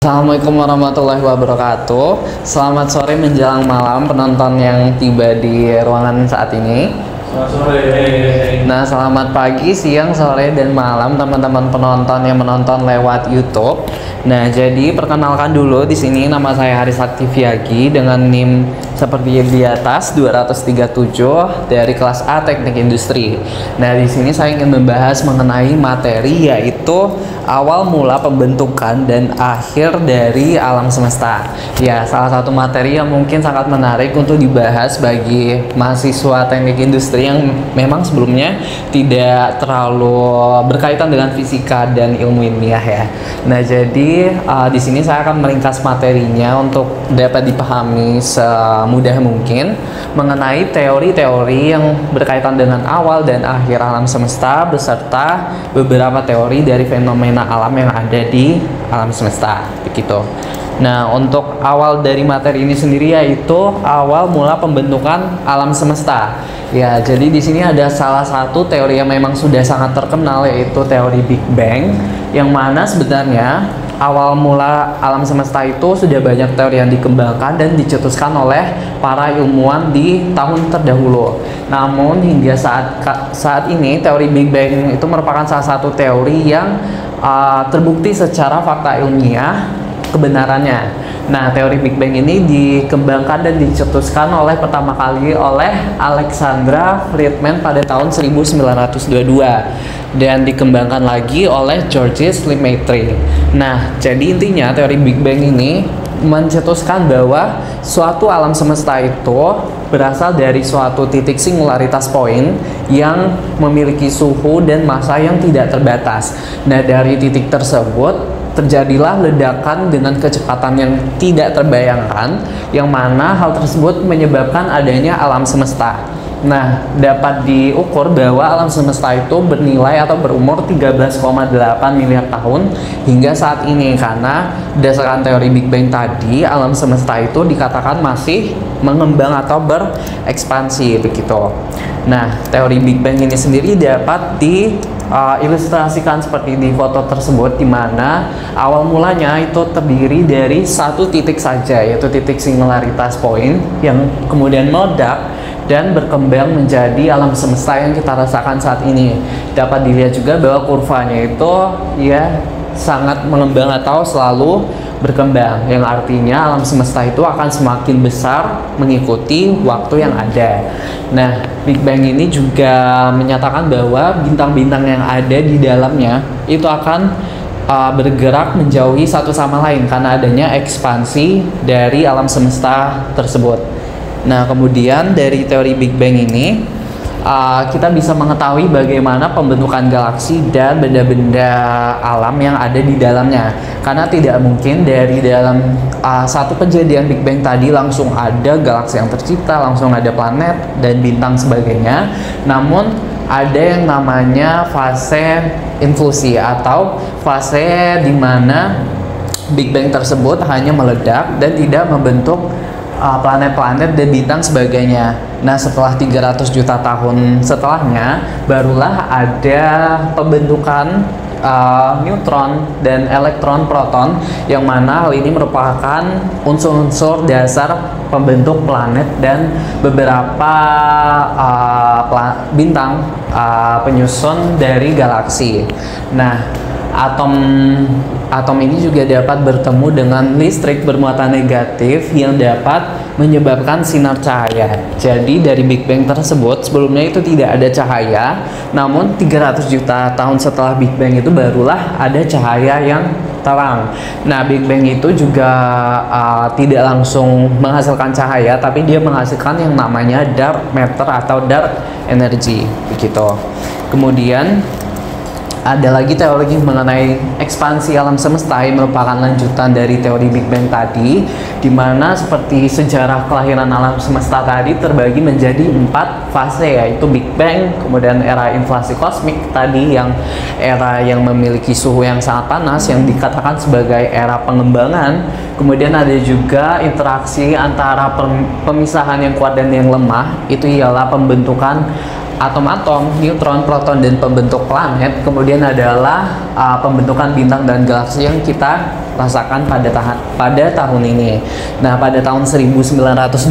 Assalamualaikum warahmatullahi wabarakatuh. Selamat sore menjelang malam penonton yang tiba di ruangan saat ini. Selamat sore. Nah, selamat pagi, siang, sore, dan malam teman-teman penonton yang menonton lewat YouTube. Nah, jadi perkenalkan dulu, di sini nama saya Haris Aktiviagi dengan NIM seperti di atas 237 dari kelas A Teknik Industri. Nah, di sini saya ingin membahas mengenai materi yaitu awal mula pembentukan dan akhir dari alam semesta. Ya, salah satu materi yang mungkin sangat menarik untuk dibahas bagi mahasiswa teknik industri yang memang sebelumnya tidak terlalu berkaitan dengan fisika dan ilmu ilmiah ya. Nah, jadi di sini saya akan meringkas materinya untuk dapat dipahami semudah mungkin mengenai teori-teori yang berkaitan dengan awal dan akhir alam semesta beserta beberapa teori dari fenomena alam yang ada di alam semesta begitu. Nah, untuk awal dari materi ini sendiri yaitu awal mula pembentukan alam semesta. Ya, jadi di sini ada salah satu teori yang memang sudah sangat terkenal yaitu teori Big Bang, yang mana sebenarnya awal mula alam semesta itu sudah banyak teori yang dikembangkan dan dicetuskan oleh para ilmuwan di tahun terdahulu. Namun hingga saat ini teori Big Bang itu merupakan salah satu teori yang terbukti secara fakta ilmiah kebenarannya. Nah, teori Big Bang ini dikembangkan dan dicetuskan pertama kali oleh Alexandra Friedman pada tahun 1922 dan dikembangkan lagi oleh Georges Lemaitre. Nah, jadi intinya teori Big Bang ini mencetuskan bahwa suatu alam semesta itu berasal dari suatu titik singularitas point yang memiliki suhu dan massa yang tidak terbatas. Nah, dari titik tersebut terjadilah ledakan dengan kecepatan yang tidak terbayangkan, yang mana hal tersebut menyebabkan adanya alam semesta. Nah, dapat diukur bahwa alam semesta itu bernilai atau berumur 13,8 miliar tahun hingga saat ini, karena berdasarkan teori Big Bang tadi, alam semesta itu dikatakan masih mengembang atau berekspansi begitu. Nah, teori Big Bang ini sendiri dapat ilustrasikan seperti di foto tersebut, di mana awal mulanya itu terdiri dari satu titik saja, yaitu titik singularitas point yang kemudian meledak dan berkembang menjadi alam semesta yang kita rasakan saat ini. Dapat dilihat juga bahwa kurvanya itu ya sangat mengembang atau selalu berkembang, yang artinya alam semesta itu akan semakin besar mengikuti waktu yang ada. Nah, Big Bang ini juga menyatakan bahwa bintang-bintang yang ada di dalamnya itu akan bergerak menjauhi satu sama lain karena adanya ekspansi dari alam semesta tersebut. Nah, kemudian dari teori Big Bang ini kita bisa mengetahui bagaimana pembentukan galaksi dan benda-benda alam yang ada di dalamnya, karena tidak mungkin dari dalam satu kejadian Big Bang tadi langsung ada galaksi yang tercipta, langsung ada planet dan bintang sebagainya. Namun ada yang namanya fase infusi atau fase di mana Big Bang tersebut hanya meledak dan tidak membentuk planet-planet dan bintang sebagainya. Nah, setelah 300 juta tahun setelahnya barulah ada pembentukan neutron dan elektron proton, yang mana hal ini merupakan unsur-unsur dasar pembentuk planet dan beberapa bintang penyusun dari galaksi. Nah, atom ini juga dapat bertemu dengan listrik bermuatan negatif yang dapat menyebabkan sinar cahaya. Jadi dari Big Bang tersebut sebelumnya itu tidak ada cahaya, namun 300 juta tahun setelah Big Bang itu barulah ada cahaya yang terang. Nah, Big Bang itu juga tidak langsung menghasilkan cahaya, tapi dia menghasilkan yang namanya dark matter atau dark energy begitu. Kemudian ada lagi teori mengenai ekspansi alam semesta yang merupakan lanjutan dari teori Big Bang tadi, di mana seperti sejarah kelahiran alam semesta tadi terbagi menjadi 4 fase, yaitu Big Bang, kemudian era inflasi kosmik tadi yang era yang memiliki suhu yang sangat panas yang dikatakan sebagai era pengembangan. Kemudian ada juga interaksi antara pemisahan yang kuat dan yang lemah, itu ialah pembentukan atom-atom, neutron, proton, dan pembentuk planet, kemudian adalah pembentukan bintang dan galaksi yang kita rasakan pada tahun ini. Nah, pada tahun 1922,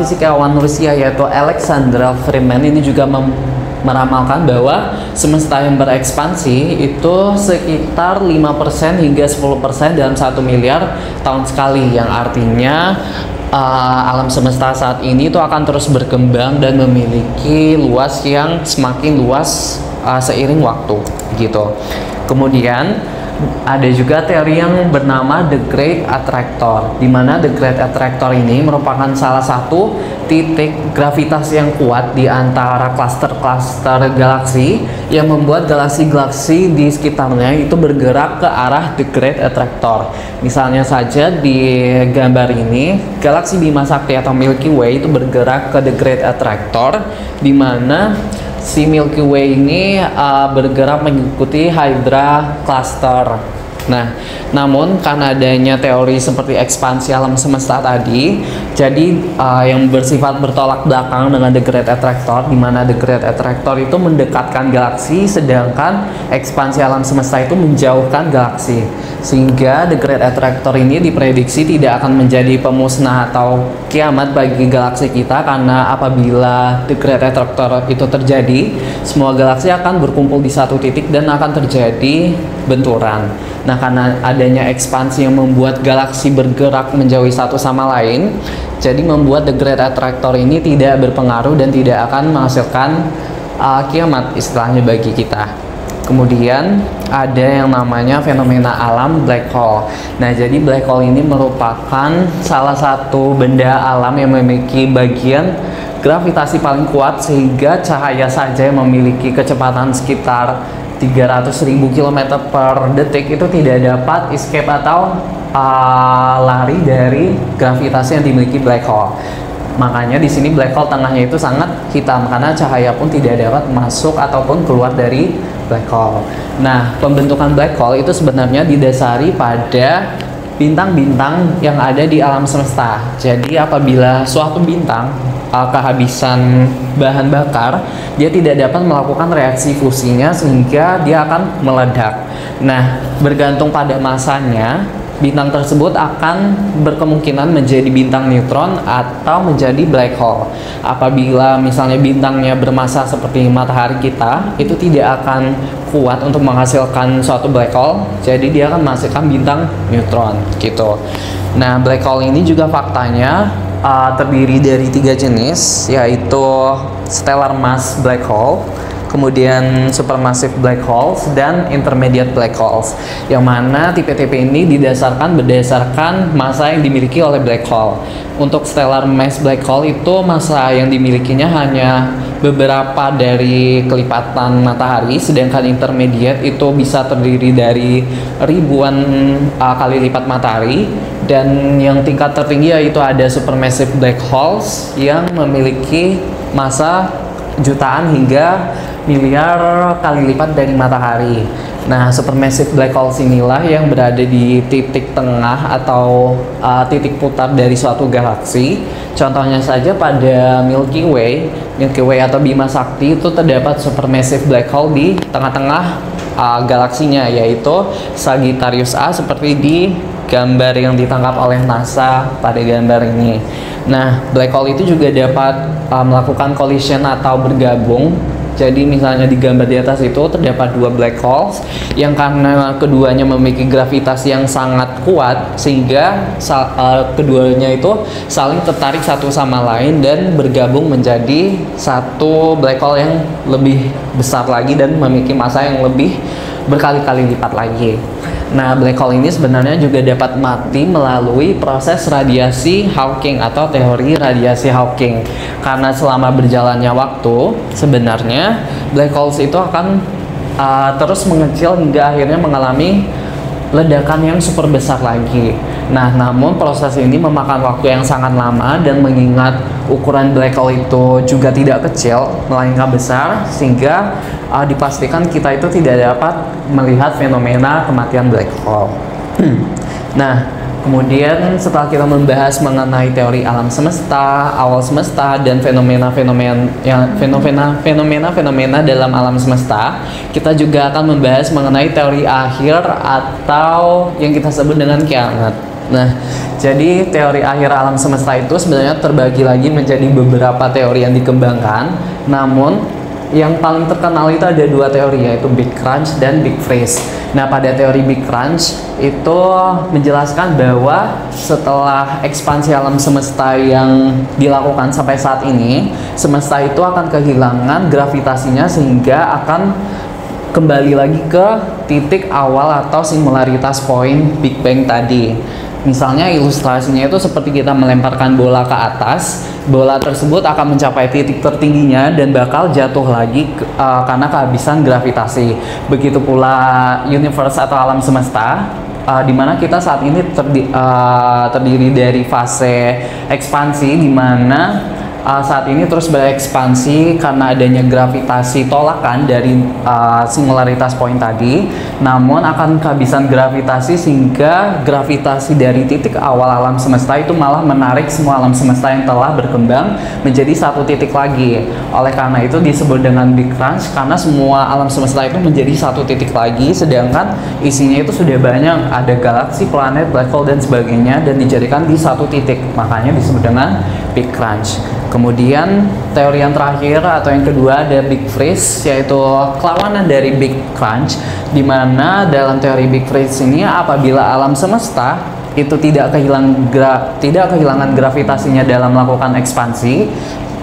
fisikawan Rusia yaitu Alexander Freeman ini juga meramalkan bahwa semesta yang berekspansi itu sekitar 5% hingga 10% dalam 1 miliar tahun sekali, yang artinya alam semesta saat ini itu akan terus berkembang dan memiliki luas yang semakin luas seiring waktu gitu. Kemudian ada juga teori yang bernama The Great Attractor, di mana The Great Attractor ini merupakan salah satu titik gravitasi yang kuat di antara klaster-klaster galaksi yang membuat galaksi-galaksi di sekitarnya itu bergerak ke arah The Great Attractor. Misalnya saja di gambar ini, galaksi Bima Sakti atau Milky Way itu bergerak ke The Great Attractor, di mana si Milky Way ini bergerak mengikuti Hydra Cluster. Nah, namun karena adanya teori seperti ekspansi alam semesta tadi, jadi yang bersifat bertolak belakang dengan The Great Attractor, di mana The Great Attractor itu mendekatkan galaksi, sedangkan ekspansi alam semesta itu menjauhkan galaksi. Sehingga The Great Attractor ini diprediksi tidak akan menjadi pemusnah atau kiamat bagi galaksi kita, karena apabila The Great Attractor itu terjadi, semua galaksi akan berkumpul di satu titik dan akan terjadi benturan. Nah, karena adanya ekspansi yang membuat galaksi bergerak menjauhi satu sama lain, jadi membuat The Great Attractor ini tidak berpengaruh dan tidak akan menghasilkan kiamat istilahnya bagi kita. Kemudian ada yang namanya fenomena alam black hole. Nah, jadi black hole ini merupakan salah satu benda alam yang memiliki bagian gravitasi paling kuat, sehingga cahaya saja yang memiliki kecepatan sekitar 300.000 km per detik itu tidak dapat escape atau lari dari gravitasi yang dimiliki black hole. Makanya di sini black hole tengahnya itu sangat hitam, karena cahaya pun tidak dapat masuk ataupun keluar dari black hole. Nah, pembentukan black hole itu sebenarnya didasari pada bintang-bintang yang ada di alam semesta. Jadi apabila suatu bintang kehabisan bahan bakar, dia tidak dapat melakukan reaksi fusinya sehingga dia akan meledak. Nah, bergantung pada masanya, bintang tersebut akan berkemungkinan menjadi bintang neutron atau menjadi black hole. Apabila misalnya bintangnya bermassa seperti matahari kita, itu tidak akan kuat untuk menghasilkan suatu black hole, jadi dia akan menghasilkan bintang neutron gitu. Nah, black hole ini juga faktanya terdiri dari 3 jenis, yaitu stellar mass black hole, kemudian supermassive black holes, dan intermediate black holes, yang mana tipe-tipe ini berdasarkan massa yang dimiliki oleh black hole. Untuk stellar mass black hole itu massa yang dimilikinya hanya beberapa dari kelipatan matahari, sedangkan intermediate itu bisa terdiri dari ribuan kali lipat matahari, dan yang tingkat tertinggi yaitu ada supermassive black holes yang memiliki massa jutaan hingga miliar kali lipat dari matahari. Nah, supermassive black holes inilah yang berada di titik tengah atau titik putar dari suatu galaksi. Contohnya saja pada Milky Way atau Bima Sakti itu terdapat supermassive black hole di tengah-tengah galaksinya, yaitu Sagittarius A seperti di gambar yang ditangkap oleh NASA pada gambar ini. Nah, black hole itu juga dapat melakukan collision atau bergabung. Jadi misalnya di gambar di atas itu terdapat 2 black holes yang karena keduanya memiliki gravitasi yang sangat kuat, sehingga keduanya itu saling tertarik satu sama lain dan bergabung menjadi satu black hole yang lebih besar lagi dan memiliki massa yang lebih berkali-kali lipat lagi. Nah, black hole ini sebenarnya juga dapat mati melalui proses radiasi Hawking atau teori radiasi Hawking. Karena selama berjalannya waktu, sebenarnya black holes itu akan terus mengecil hingga akhirnya mengalami ledakan yang super besar lagi. Nah, namun proses ini memakan waktu yang sangat lama, dan mengingat ukuran black hole itu juga tidak kecil, melainkan besar, sehingga dipastikan kita itu tidak dapat melihat fenomena kematian black hole. Nah, Kemudian setelah kita membahas mengenai teori alam semesta, awal semesta, dan fenomena-fenomena dalam alam semesta, kita juga akan membahas mengenai teori akhir atau yang kita sebut dengan kiamat. Nah, jadi teori akhir alam semesta itu sebenarnya terbagi lagi menjadi beberapa teori yang dikembangkan. Namun yang paling terkenal itu ada dua teori, yaitu Big Crunch dan Big Freeze. Nah, pada teori Big Crunch itu menjelaskan bahwa setelah ekspansi alam semesta yang dilakukan sampai saat ini, semesta itu akan kehilangan gravitasinya sehingga akan kembali lagi ke titik awal atau singularitas point Big Bang tadi. Misalnya ilustrasinya itu seperti kita melemparkan bola ke atas, bola tersebut akan mencapai titik tertingginya dan bakal jatuh lagi karena kehabisan gravitasi. Begitu pula universe atau alam semesta, di mana kita saat ini terdiri dari fase ekspansi, di mana saat ini terus berekspansi karena adanya gravitasi tolakan dari singularitas point tadi, namun akan kehabisan gravitasi sehingga gravitasi dari titik awal alam semesta itu malah menarik semua alam semesta yang telah berkembang menjadi satu titik lagi. Oleh karena itu disebut dengan Big Crunch, karena semua alam semesta itu menjadi satu titik lagi, sedangkan isinya itu sudah banyak, ada galaksi, planet, black hole dan sebagainya, dan dijadikan di satu titik, makanya disebut dengan Big Crunch. Kemudian teori yang terakhir atau yang kedua ada Big Freeze, yaitu kelawanan dari Big Crunch, di mana dalam teori Big Freeze ini apabila alam semesta itu tidak kehilangan gravitasinya dalam melakukan ekspansi,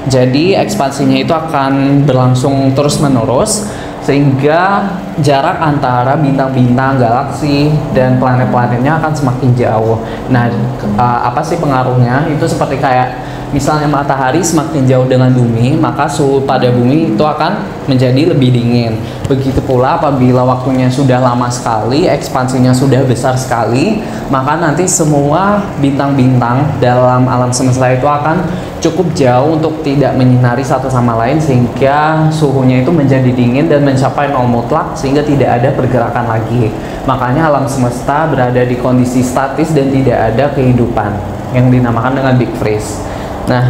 jadi ekspansinya itu akan berlangsung terus-menerus sehingga jarak antara bintang-bintang, galaksi, dan planet-planetnya akan semakin jauh. Nah, apa sih pengaruhnya? Itu seperti kayak misalnya matahari semakin jauh dengan bumi, maka suhu pada bumi itu akan menjadi lebih dingin. Begitu pula apabila waktunya sudah lama sekali, ekspansinya sudah besar sekali, maka nanti semua bintang-bintang dalam alam semesta itu akan cukup jauh untuk tidak menyinari satu sama lain, sehingga suhunya itu menjadi dingin dan mencapai nol mutlak, sehingga tidak ada pergerakan lagi. Makanya alam semesta berada di kondisi statis dan tidak ada kehidupan, yang dinamakan dengan Big Freeze. Nah,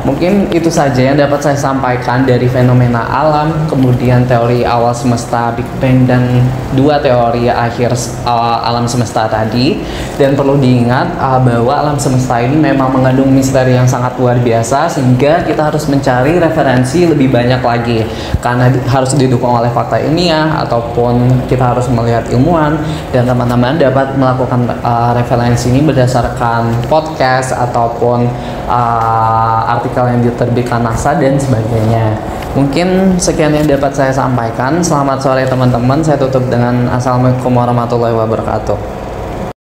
mungkin itu saja yang dapat saya sampaikan dari fenomena alam, kemudian teori awal semesta Big Bang, dan dua teori akhir alam semesta tadi. Dan perlu diingat bahwa alam semesta ini memang mengandung misteri yang sangat luar biasa, sehingga kita harus mencari referensi lebih banyak lagi, karena harus didukung oleh fakta ilmiah ataupun kita harus melihat ilmuwan. Dan teman-teman dapat melakukan referensi ini berdasarkan podcast ataupun artikel yang diterbitkan NASA dan sebagainya. Mungkin sekian yang dapat saya sampaikan. Selamat sore teman-teman. Saya tutup dengan Assalamualaikum warahmatullahi wabarakatuh.